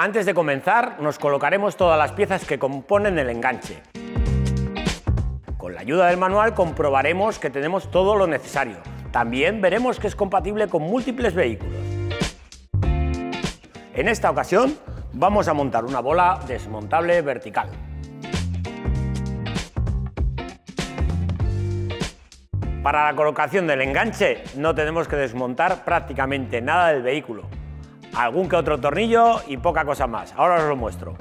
Antes de comenzar, nos colocaremos todas las piezas que componen el enganche. Con la ayuda del manual comprobaremos que tenemos todo lo necesario. También veremos que es compatible con múltiples vehículos. En esta ocasión vamos a montar una bola desmontable vertical. Para la colocación del enganche no tenemos que desmontar prácticamente nada del vehículo. Algún que otro tornillo y poca cosa más. Ahora os lo muestro.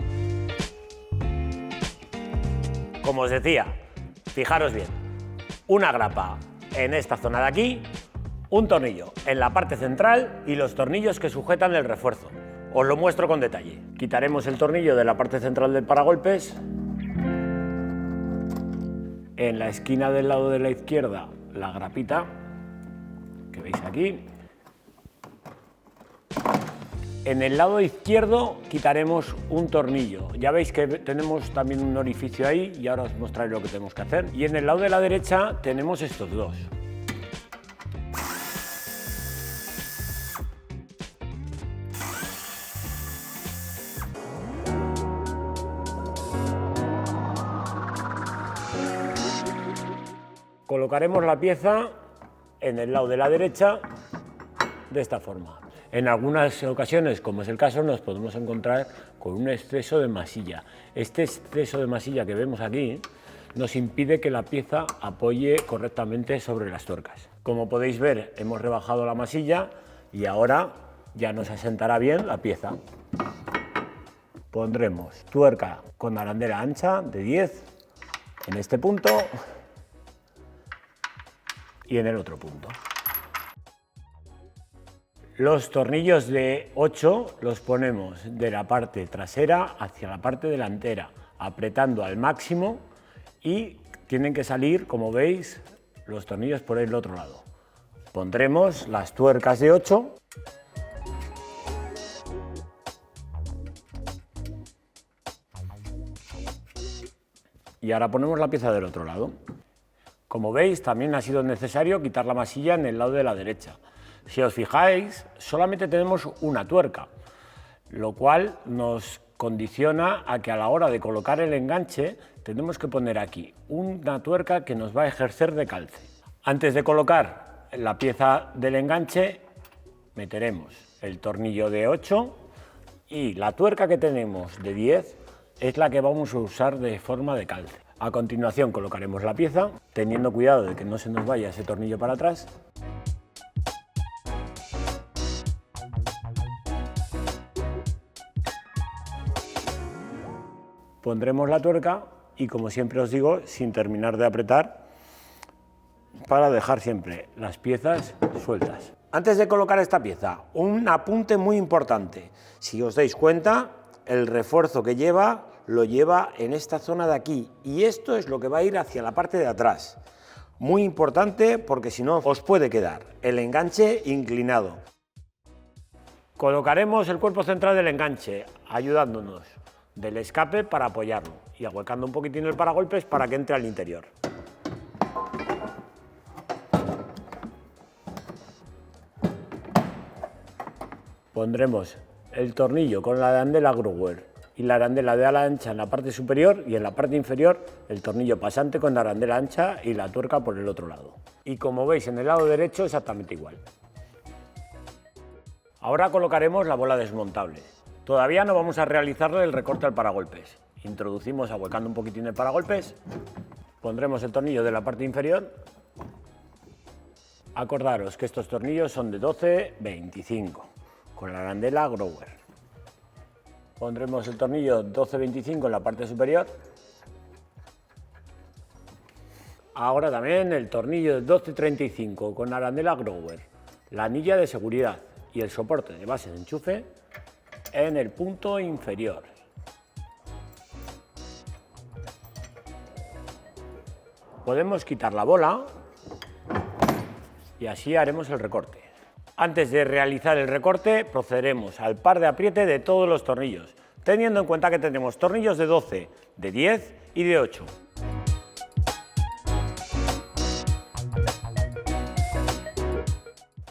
Como os decía, fijaros bien, una grapa en esta zona de aquí, un tornillo en la parte central y los tornillos que sujetan el refuerzo. Os lo muestro con detalle. Quitaremos el tornillo de la parte central del paragolpes. En la esquina del lado de la izquierda, la grapita que veis aquí. En el lado izquierdo quitaremos un tornillo. Ya veis que tenemos también un orificio ahí y ahora os mostraré lo que tenemos que hacer. Y en el lado de la derecha tenemos estos dos. Colocaremos la pieza en el lado de la derecha de esta forma. En algunas ocasiones, como es el caso, nos podemos encontrar con un exceso de masilla. Este exceso de masilla que vemos aquí nos impide que la pieza apoye correctamente sobre las tuercas. Como podéis ver, hemos rebajado la masilla y ahora ya nos asentará bien la pieza. Pondremos tuerca con arandela ancha de 10 en este punto y en el otro punto. Los tornillos de 8 los ponemos de la parte trasera hacia la parte delantera, apretando al máximo y tienen que salir, como veis, los tornillos por el otro lado. Pondremos las tuercas de 8. Y ahora ponemos la pieza del otro lado. Como veis, también ha sido necesario quitar la masilla en el lado de la derecha. Si os fijáis, solamente tenemos una tuerca, lo cual nos condiciona a que a la hora de colocar el enganche tenemos que poner aquí una tuerca que nos va a ejercer de calce. Antes de colocar la pieza del enganche, meteremos el tornillo de 8 y la tuerca que tenemos de 10 es la que vamos a usar de forma de calce. A continuación colocaremos la pieza, teniendo cuidado de que no se nos vaya ese tornillo para atrás. Pondremos la tuerca y, como siempre os digo, sin terminar de apretar, para dejar siempre las piezas sueltas. Antes de colocar esta pieza, un apunte muy importante. Si os dais cuenta, el refuerzo que lleva lo lleva en esta zona de aquí y esto es lo que va a ir hacia la parte de atrás. Muy importante porque si no os puede quedar el enganche inclinado. Colocaremos el cuerpo central del enganche ayudándonos del escape para apoyarlo y ahuecando un poquitín el paragolpes para que entre al interior. Pondremos el tornillo con la arandela Grower y la arandela de ala ancha en la parte superior y en la parte inferior el tornillo pasante con la arandela ancha y la tuerca por el otro lado. Y como veis en el lado derecho exactamente igual. Ahora colocaremos la bola desmontable. Todavía no vamos a realizarle el recorte al paragolpes. Introducimos ahuecando un poquitín el paragolpes, pondremos el tornillo de la parte inferior. Acordaros que estos tornillos son de 12-25 con la arandela Grower. Pondremos el tornillo 12-25 en la parte superior. Ahora también el tornillo de 12-35 con arandela Grower, la anilla de seguridad y el soporte de base de enchufe en el punto inferior. Podemos quitar la bola y así haremos el recorte. Antes de realizar el recorte procederemos al par de apriete de todos los tornillos, teniendo en cuenta que tenemos tornillos de 12, de 10 y de 8.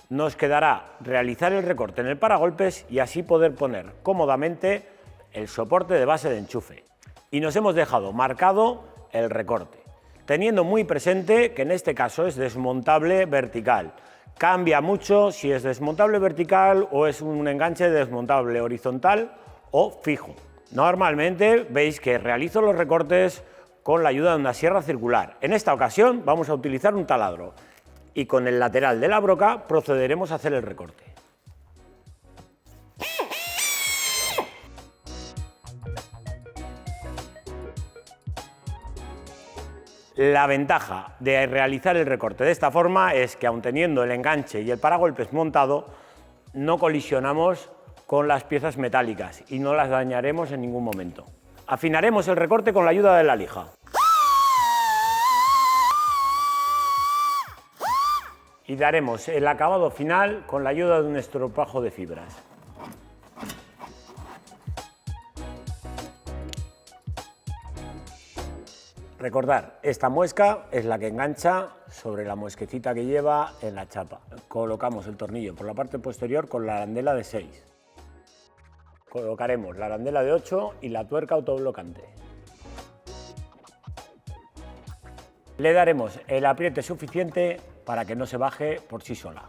Nos quedará realizar el recorte en el paragolpes y así poder poner cómodamente el soporte de base de enchufe y nos hemos dejado marcado el recorte, teniendo muy presente que en este caso es desmontable vertical. Cambia mucho si es desmontable vertical o es un enganche desmontable horizontal o fijo. Normalmente veis que realizo los recortes con la ayuda de una sierra circular. En esta ocasión vamos a utilizar un taladro y con el lateral de la broca procederemos a hacer el recorte. La ventaja de realizar el recorte de esta forma es que, aun teniendo el enganche y el paragolpes montado, no colisionamos con las piezas metálicas y no las dañaremos en ningún momento. Afinaremos el recorte con la ayuda de la lija. Y daremos el acabado final con la ayuda de un estropajo de fibras. Recordar, esta muesca es la que engancha sobre la muesquecita que lleva en la chapa. Colocamos el tornillo por la parte posterior con la arandela de 6. Colocaremos la arandela de 8 y la tuerca autoblocante. Le daremos el apriete suficiente para que no se baje por sí sola.